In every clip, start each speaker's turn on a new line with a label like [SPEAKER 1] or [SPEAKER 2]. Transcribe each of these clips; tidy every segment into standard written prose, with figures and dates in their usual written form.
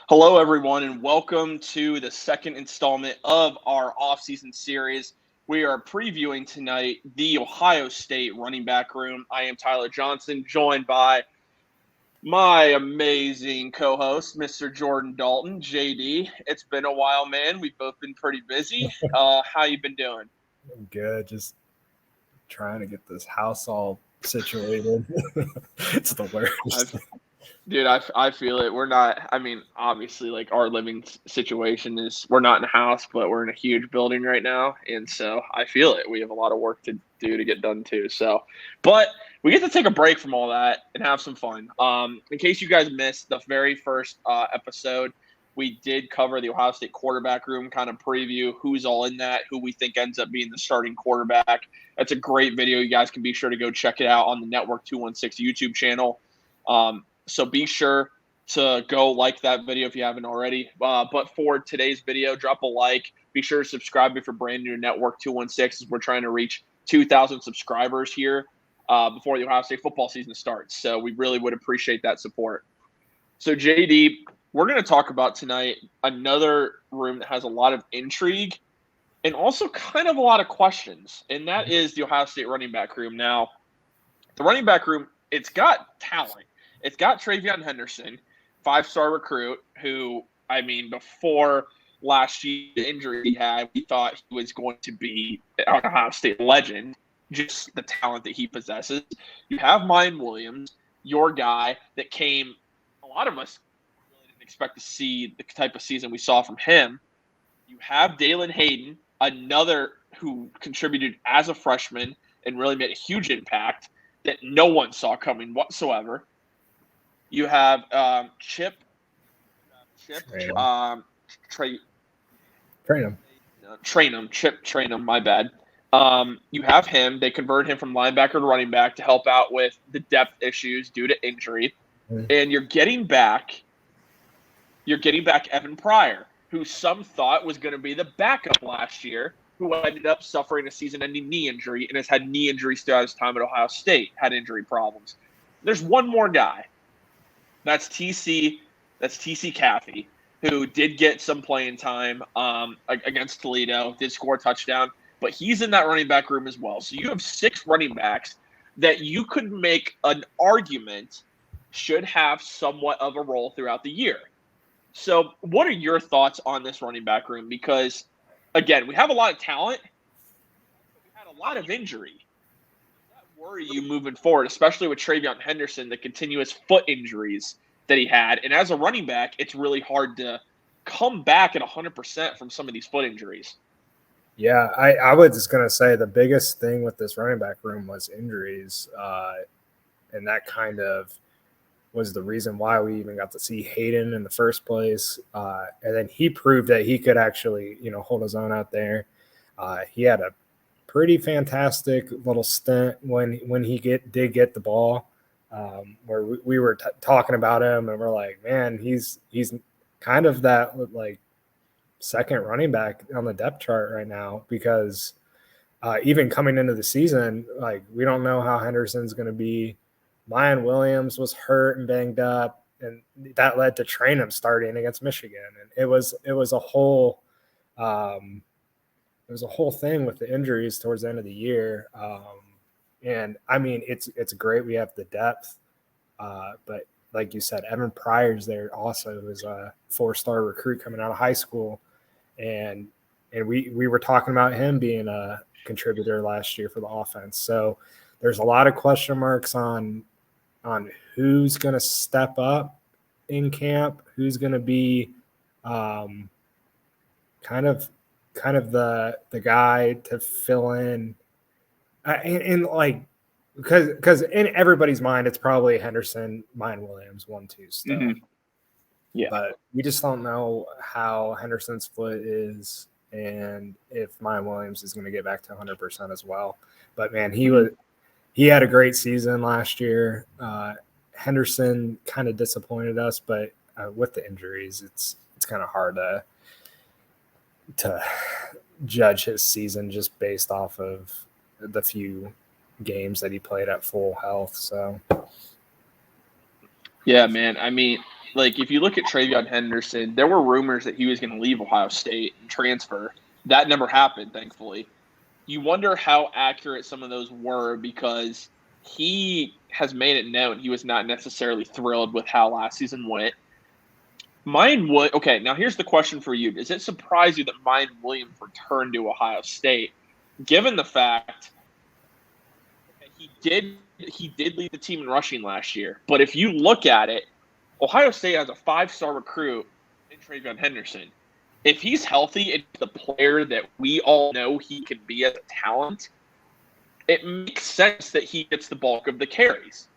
[SPEAKER 1] Hello, everyone, and welcome to the second installment of our offseason series. We are previewing tonight the Ohio State running back room. I am Tyler Johnson, joined by my amazing co-host, Mr. Jordan Dalton, JD. It's been a while, man. We've both been pretty busy. How you been doing?
[SPEAKER 2] Good. Just trying to get this house all situated. It's the worst.
[SPEAKER 1] Dude, I feel it. We're not, obviously, like our living situation is, we're not in a house, but we're in a huge building right now. And so I feel it. We have a lot of work to do to get done too. So, but we get to take a break from all that and have some fun. In case you guys missed the very first episode, we did cover the Ohio State quarterback room, kind of preview who's all in that, who we think ends up being the starting quarterback. That's a great video. You guys can be sure to go check it out on the Network 216 YouTube channel. So be sure to go like that video if you haven't already. But for today's video, drop a like. Be sure to subscribe if you're brand new to Network 216, as we're trying to reach 2,000 subscribers here before the Ohio State football season starts. So we really would appreciate that support. So, JD, we're going to talk about tonight another room that has a lot of intrigue and also kind of a lot of questions, and that is the Ohio State running back room. Now, the running back room, it's got talent. It's got Travion Henderson, 5-star recruit, who, before last year's injury he had, we thought he was going to be an Ohio State legend, just the talent that he possesses. You have Mayan Williams, your guy that came, a lot of us really didn't expect to see the type of season we saw from him. You have Dalen Hayden, another who contributed as a freshman and really made a huge impact that no one saw coming whatsoever. You have Chip, Trainum, my bad. You have him. They converted him from linebacker to running back to help out with the depth issues due to injury. And you're getting back Evan Pryor, who some thought was going to be the backup last year, who ended up suffering a season-ending knee injury and has had knee injuries throughout his time at Ohio State, had injury problems. There's one more guy. That's TC Caffey, who did get some playing time against Toledo, did score a touchdown, but he's in that running back room as well. So you have 6 running backs that you could make an argument should have somewhat of a role throughout the year. So what are your thoughts on this running back room? Because, again, we have a lot of talent. We had a lot of injury. Does that worry you moving forward, especially with Travion Henderson, the continuous foot injuries that he had? And as a running back, it's really hard to come back at 100% from some of these foot injuries.
[SPEAKER 2] Yeah, I was just going to say the biggest thing with this running back room was injuries. And that kind of was the reason why we even got to see Hayden in the first place. And then he proved that he could actually, hold his own out there. He had a pretty fantastic little stint when he did get the ball, where we were talking about him and we're like, man, he's kind of that like second running back on the depth chart right now, because even coming into the season, like, we don't know how Henderson's going to be. Mayan Williams was hurt and banged up, and that led to Trainum starting against Michigan. And it was a whole thing with the injuries towards the end of the year. And it's great we have the depth, but like you said, Evan Pryor's there also, who's a 4-star recruit coming out of high school, and we were talking about him being a contributor last year for the offense. So there's a lot of question marks on who's going to step up in camp, who's going to be kind of the guy to fill in, and like, because in everybody's mind it's probably Henderson, Mayan Williams, 1-2 stuff.
[SPEAKER 1] Mm-hmm. Yeah,
[SPEAKER 2] but we just don't know how Henderson's foot is and if Mayan Williams is going to get back to 100% as well. But man, he had a great season last year. Henderson kind of disappointed us, but with the injuries, it's kind of hard to judge his season just based off of the few games that he played at full health. So
[SPEAKER 1] yeah, man. I mean, like if you look at TreVeyon Henderson, there were rumors that he was going to leave Ohio State and transfer. That never happened, thankfully. You wonder how accurate some of those were because he has made it known he was not necessarily thrilled with how last season went. Okay, now here's the question for you. Does it surprise you that Mine Williams returned to Ohio State, given the fact that he did lead the team in rushing last year? But if you look at it, Ohio State has a 5-star recruit in TreVeyon Henderson. If he's healthy and the player that we all know he can be as a talent, it makes sense that he gets the bulk of the carries.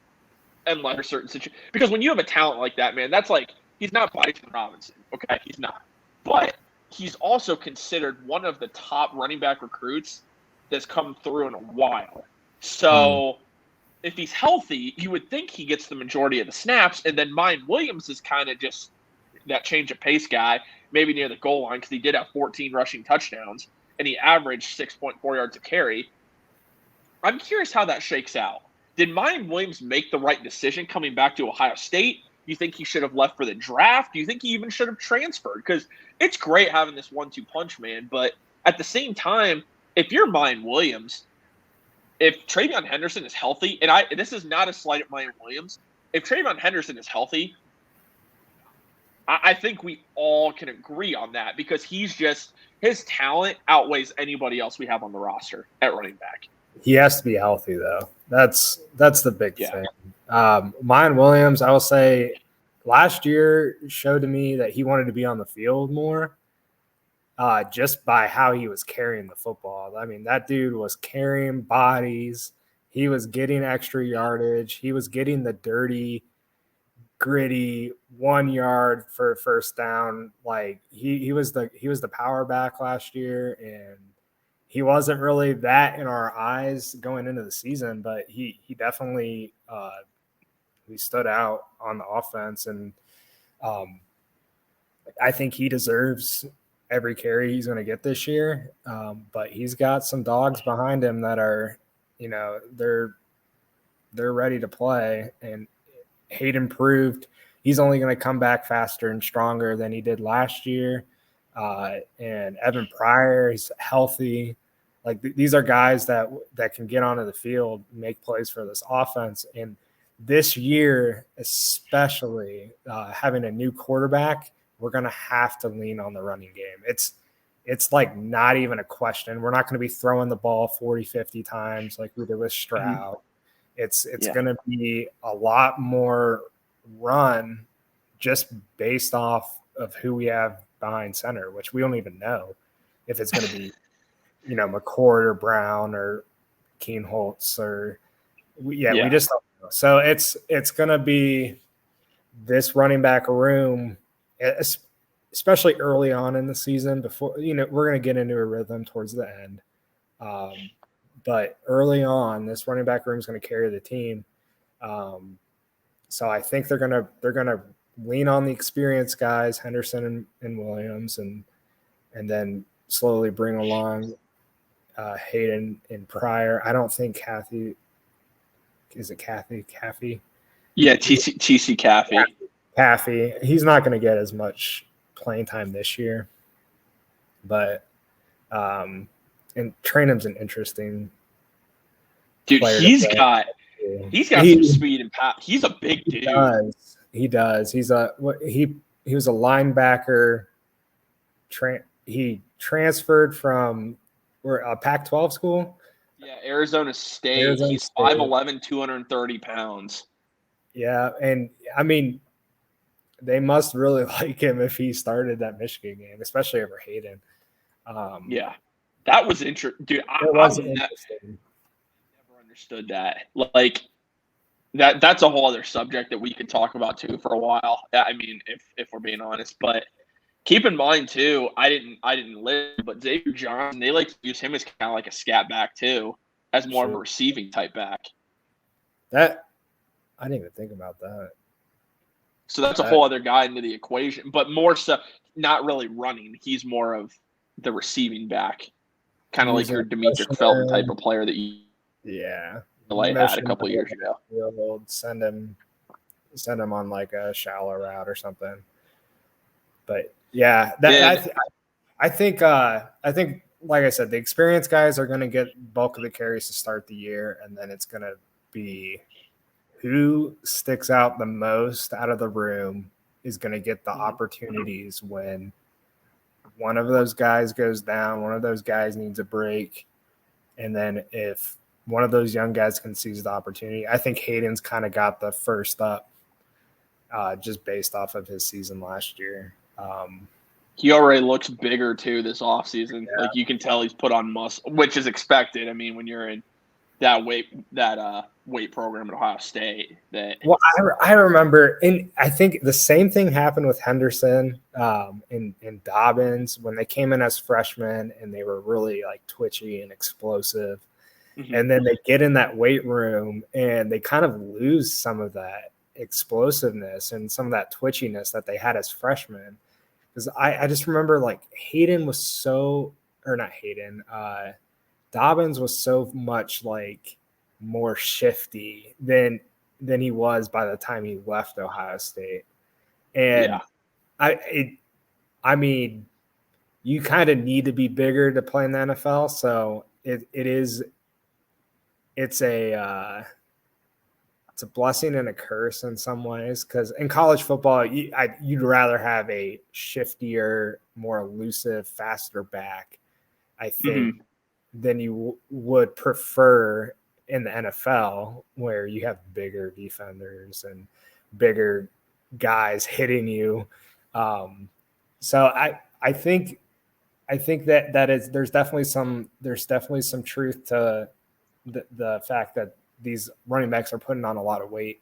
[SPEAKER 1] Unless a certain situation, because when you have a talent like that, man, that's like he's not Bison Robinson, okay? He's not, but he's also considered one of the top running back recruits that's come through in a while. So if he's healthy, you would think he gets the majority of the snaps, and then Mine Williams is kind of just that change of pace guy, maybe near the goal line because he did have 14 rushing touchdowns and he averaged 6.4 yards a carry. I'm curious how that shakes out. Did Mine Williams make the right decision coming back to Ohio State? Do you think he should have left for the draft? Do you think he even should have transferred? Because it's great having this 1-2 punch, man. But at the same time, if you're Mine Williams, if TreVeyon Henderson is healthy, and this is not a slight at Mine Williams, if TreVeyon Henderson is healthy, I think we all can agree on that because his talent outweighs anybody else we have on the roster at running back.
[SPEAKER 2] He has to be healthy, though. That's the big thing. Mine Williams, I will say, last year showed to me that he wanted to be on the field more just by how he was carrying the football. I mean, that dude was carrying bodies. He was getting extra yardage. He was getting the dirty, gritty 1 yard for a first down. Like he was the power back last year, and he wasn't really that in our eyes going into the season, but he definitely he stood out on the offense, and I think he deserves every carry he's going to get this year. But he's got some dogs behind him that are, they're ready to play, and Hayden proved he's only going to come back faster and stronger than he did last year. And Evan Pryor, he's healthy. Like these are guys that can get onto the field, make plays for this offense. And this year, especially having a new quarterback, we're going to have to lean on the running game. It's like not even a question. We're not going to be throwing the ball 40, 50 times like we did with Stroud. It's going to be a lot more run just based off of who we have behind center, which we don't even know if it's going to be, McCord or Brown or Keen Holtz or we just don't know. So it's going to be this running back room, especially early on in the season before, we're going to get into a rhythm towards the end. But early on, this running back room is going to carry the team. So I think they're gonna lean on the experienced guys, Henderson and Williams, and then slowly bring along Hayden and Pryor. I don't think Kathy.
[SPEAKER 1] Yeah, TC Caffey.
[SPEAKER 2] Caffey. He's not going to get as much playing time this year, but and Trainum's an interesting
[SPEAKER 1] dude. He's got some speed and power. He's a big dude.
[SPEAKER 2] He does. He was a linebacker. He transferred from a Pac-12 school.
[SPEAKER 1] Yeah, Arizona State. He's 5'11", 230 pounds.
[SPEAKER 2] Yeah, and I mean, they must really like him if he started that Michigan game, especially over Hayden.
[SPEAKER 1] Yeah, that was interesting, dude. I never understood that. Like that's a whole other subject that we could talk about too for a while. I mean, if we're being honest, but keep in mind too, I didn't live, but Xavier Johnson, they like to use him as kind of like a scat back too, as more of a receiving type back.
[SPEAKER 2] That I didn't even think about that.
[SPEAKER 1] So that's a whole other guy into the equation, but more so not really running. He's more of the receiving back, kind of like your Demetric Felton type of player that you had a couple of years ago.
[SPEAKER 2] We'll send him send him on like a shallow route or something. But yeah, I think like I said, the experienced guys are going to get bulk of the carries to start the year, and then it's going to be who sticks out the most out of the room is going to get the opportunities when one of those guys goes down, one of those guys needs a break, and then if one of those young guys can seize the opportunity, I think Hayden's kind of got the first up just based off of his season last year.
[SPEAKER 1] He already looks bigger too this offseason.
[SPEAKER 2] Yeah.
[SPEAKER 1] Like you can tell he's put on muscle, which is expected. I mean, when you're in that weight program at Ohio State.
[SPEAKER 2] Well, I remember, and I think the same thing happened with Henderson and Dobbins when they came in as freshmen and they were really like twitchy and explosive. Mm-hmm. And then they get in that weight room and they kind of lose some of that explosiveness and some of that twitchiness that they had as freshmen. Because I just remember like Dobbins was so much like more shifty than he was by the time he left Ohio State. And I mean, you kind of need to be bigger to play in the NFL. So it's a blessing and a curse in some ways, because in college football, you'd rather have a shiftier, more elusive, faster back, I think, than you would prefer in the NFL, where you have bigger defenders and bigger guys hitting you. So I think that is there's definitely some truth to the fact that these running backs are putting on a lot of weight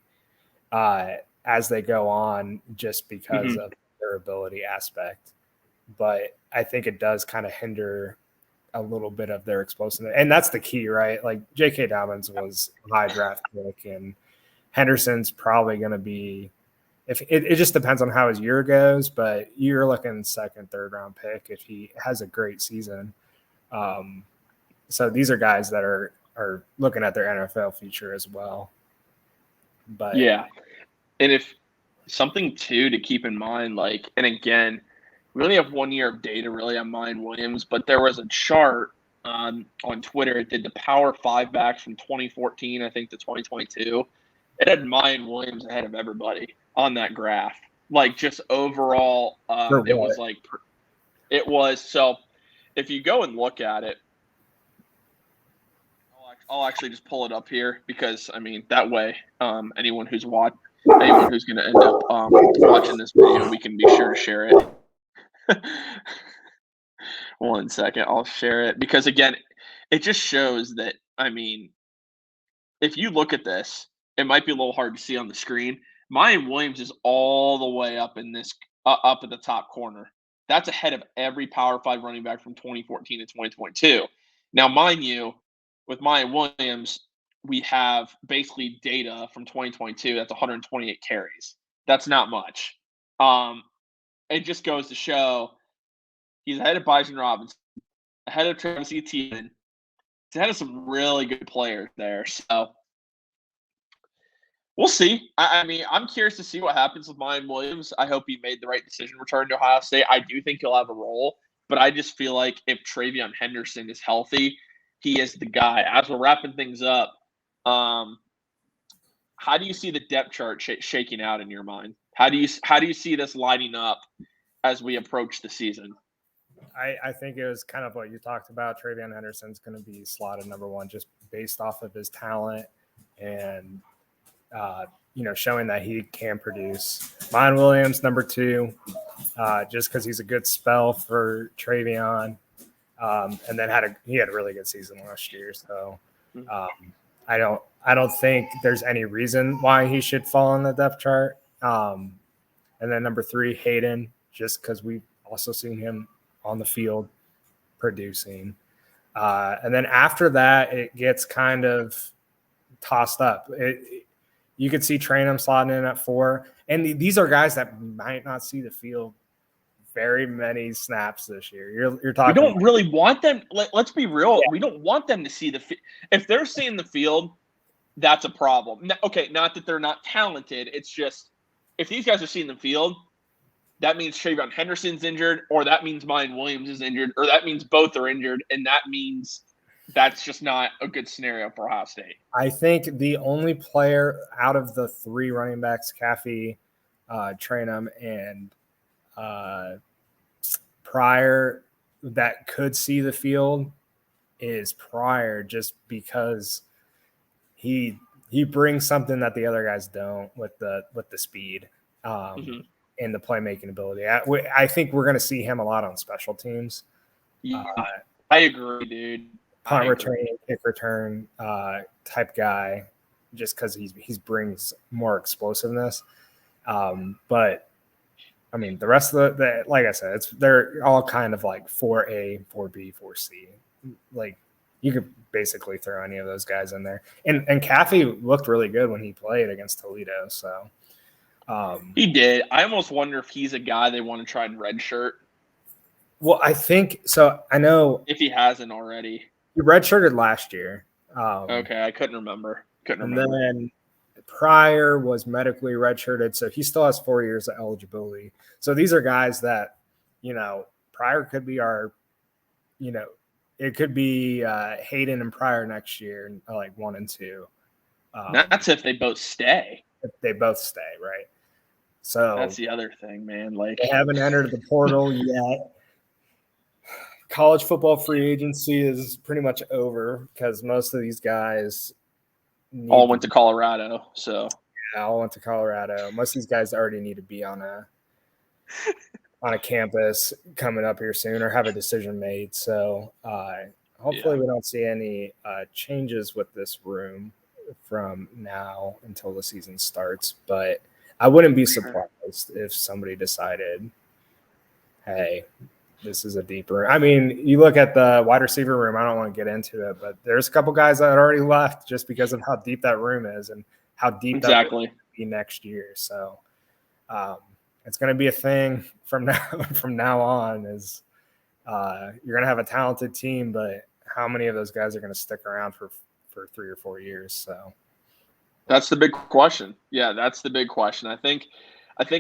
[SPEAKER 2] as they go on, just because of their ability aspect. But I think it does kind of hinder a little bit of their explosiveness. And that's the key, right? Like J.K. Dobbins was a high draft pick, and Henderson's probably going to be, if it just depends on how his year goes, but you're looking second, third round pick if he has a great season. So these are guys that are looking at their NFL future as well. But
[SPEAKER 1] yeah. And if something too to keep in mind, like, and again, we only have 1 year of data really on Mayan Williams, but there was a chart on Twitter. It did the Power 5 backs from 2014, I think, to 2022. It had Mayan Williams ahead of everybody on that graph. Like, just overall, it was so if you go and look at it, I'll actually just pull it up here, because I mean that way anyone who's going to end up watching this video, we can be sure to share it. 1 second, I'll share it, because again, it just shows that, I mean, if you look at this, it might be a little hard to see on the screen. Mayan Williams is all the way up in this up at the top corner. That's ahead of every Power 5 running back from 2014 to 2022. Now, mind you, with Mayan Williams, we have basically data from 2022. That's 128 carries. That's not much. It just goes to show he's ahead of Bijan Robinson, ahead of Travis Etienne. He's ahead of some really good players there. So we'll see. I mean, I'm curious to see what happens with Mayan Williams. I hope he made the right decision returning to Ohio State. I do think he'll have a role, but I just feel like if Travion Henderson is healthy, he is the guy. As we're wrapping things up, how do you see the depth chart shaking out in your mind? How do you see this lining up as we approach the season?
[SPEAKER 2] I think it was kind of what you talked about. Travion Henderson's going to be slotted number 1 just based off of his talent and showing that he can produce. Mayan Williams number 2, just because he's a good spell for Travion. And then he had a really good season last year. So I don't think there's any reason why he should fall on the depth chart. And then number 3, Hayden, just because we've also seen him on the field producing. And then after that, it gets kind of tossed up. You could see Trainum slotting in at 4. And these are guys that might not see the field very many snaps this year. You're talking.
[SPEAKER 1] We don't really want them. Let's be real. Yeah. We don't want them to see the. If they're seeing the field, that's a problem. Okay, not that they're not talented. It's just if these guys are seeing the field, that means Travion Henderson's injured, or that means Mayan Williams is injured, or that means both are injured, and that means that's just not a good scenario for Ohio State.
[SPEAKER 2] I think the only player out of the three running backs, Caffey, Trainum, and Pryor, that could see the field is Pryor, just because he brings something that the other guys don't with the speed and the playmaking ability. I think we're going to see him a lot on special teams.
[SPEAKER 1] Yeah, I agree, dude.
[SPEAKER 2] Punt return, kick return type guy, just because he brings more explosiveness. But I mean, the rest of the like I said, they're all kind of like 4A, 4B, 4C. Like you could basically throw any of those guys in there. And Caffey looked really good when he played against Toledo. So
[SPEAKER 1] he did. I almost wonder if he's a guy they want to try and redshirt.
[SPEAKER 2] Well, I think so. I know
[SPEAKER 1] if he hasn't already.
[SPEAKER 2] He redshirted last year.
[SPEAKER 1] Okay, I couldn't remember.
[SPEAKER 2] And then Pryor was medically redshirted, so he still has 4 years of eligibility. So these are guys that, Pryor could be our, it could be Hayden and Pryor next year, like 1 and 2.
[SPEAKER 1] That's if they both stay.
[SPEAKER 2] If they both stay, right? So
[SPEAKER 1] that's the other thing, man. Like
[SPEAKER 2] they haven't entered the portal yet. College football free agency is pretty much over because most of these guys
[SPEAKER 1] all went to Colorado. So
[SPEAKER 2] yeah, all went to Colorado. Most of these guys already need to be on a campus coming up here soon or have a decision made. So hopefully we don't see any changes with this room from now until the season starts. But I wouldn't be surprised if somebody decided, hey, this is a deeper. I mean, you look at the wide receiver room. I don't want to get into it, but there's a couple guys that already left just because of how deep that room is and how deep that will be next year. So it's going to be a thing from now on. Is you're going to have a talented team, but how many of those guys are going to stick around for 3 or 4 years? So
[SPEAKER 1] that's the big question. Yeah, that's the big question. I think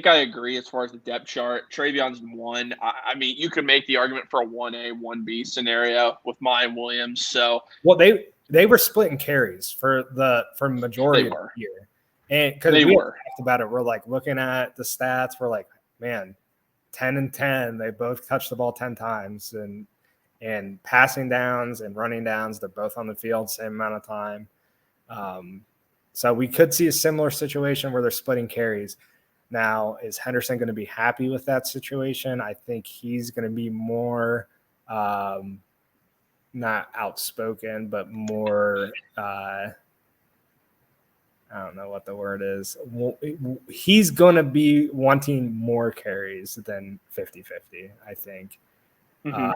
[SPEAKER 1] I agree as far as the depth chart. Travion's 1. I mean, you could make the argument for a 1A, 1B scenario with Mayan Williams. So,
[SPEAKER 2] well, they were splitting carries for majority of the year, and because we talked about it, we're like looking at the stats. We're like, man, 10 and 10. They both touched the ball 10 times, and passing downs and running downs, they're both on the field same amount of time. So we could see a similar situation where they're splitting carries. Now, is Henderson going to be happy with that situation? I think he's going to be more not outspoken, but more I don't know what the word is. He's going to be wanting more carries than 50-50, I think.
[SPEAKER 1] Mm-hmm.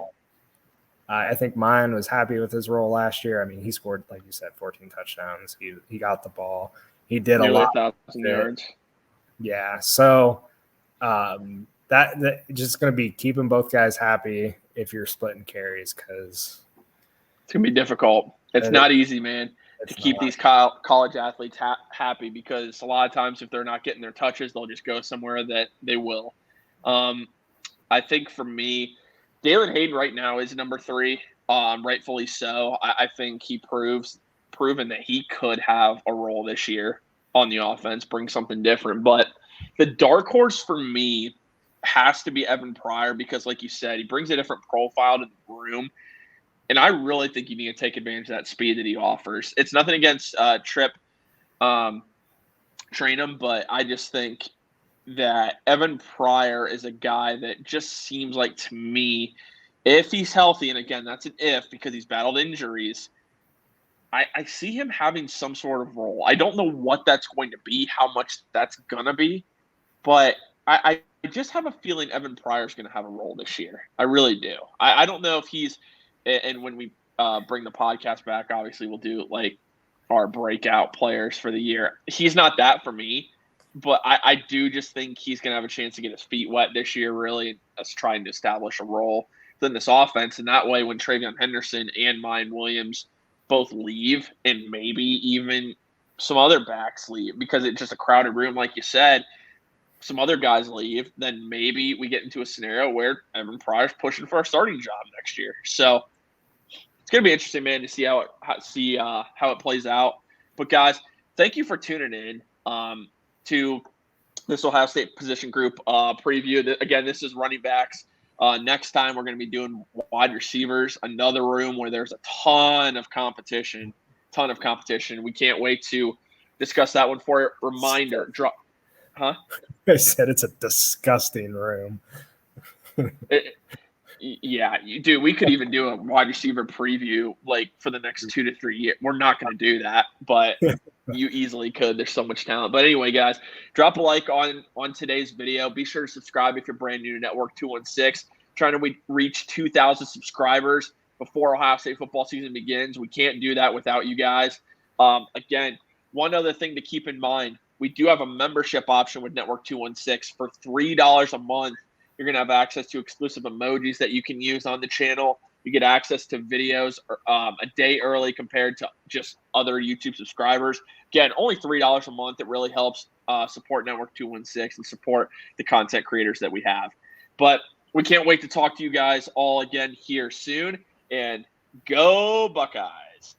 [SPEAKER 2] I think Mayan was happy with his role last year. I mean, he scored, like you said, 14 touchdowns. He got the ball. He did a lot.
[SPEAKER 1] 1,000 yards.
[SPEAKER 2] Yeah, so that just going to be keeping both guys happy if you're splitting carries because
[SPEAKER 1] it's going to be difficult. It's not easy, man, to keep these college athletes happy because a lot of times if they're not getting their touches, they'll just go somewhere that they will. I think for me, Dalen Hayden right now is number 3, rightfully so. I think he proven that he could have a role this year on the offense, bring something different. But the dark horse for me has to be Evan Pryor because, like you said, he brings a different profile to the room. And I really think you need to take advantage of that speed that he offers. It's nothing against Trip Trainum, but I just think that Evan Pryor is a guy that just seems like, to me, if he's healthy, and again, that's an if because he's battled injuries, I see him having some sort of role. I don't know what that's going to be, how much that's going to be, but I just have a feeling Evan Pryor is going to have a role this year. I really do. I don't know if he's – and when we bring the podcast back, obviously we'll do like our breakout players for the year. He's not that for me, but I do just think he's going to have a chance to get his feet wet this year, really, as trying to establish a role in this offense. And that way when Travion Henderson and Mayan Williams – both leave and maybe even some other backs leave because it's just a crowded room, like you said, some other guys leave, then maybe we get into a scenario where Evan Pryor's pushing for a starting job next year. So it's gonna be interesting, man, to see how it plays out. But guys, thank you for tuning in to this Ohio State position group preview. Again, this is running backs. Next time we're going to be doing wide receivers, another room where there's a ton of competition. We can't wait to discuss that one for you. Reminder, drop. Huh?
[SPEAKER 2] I said it's a disgusting room.
[SPEAKER 1] Yeah, dude, we could even do a wide receiver preview like for the next 2 to 3 years. We're not going to do that, but you easily could. There's so much talent. But anyway, guys, drop a like on today's video. Be sure to subscribe if you're brand new to Network 216. Trying to reach 2,000 subscribers before Ohio State football season begins. We can't do that without you guys. Again, one other thing to keep in mind, we do have a membership option with Network 216 for $3 a month. You're going to have access to exclusive emojis that you can use on the channel. You get access to videos a day early compared to just other YouTube subscribers. Again, only $3 a month. It really helps support Network 216 and support the content creators that we have. But we can't wait to talk to you guys all again here soon. And go Buckeyes!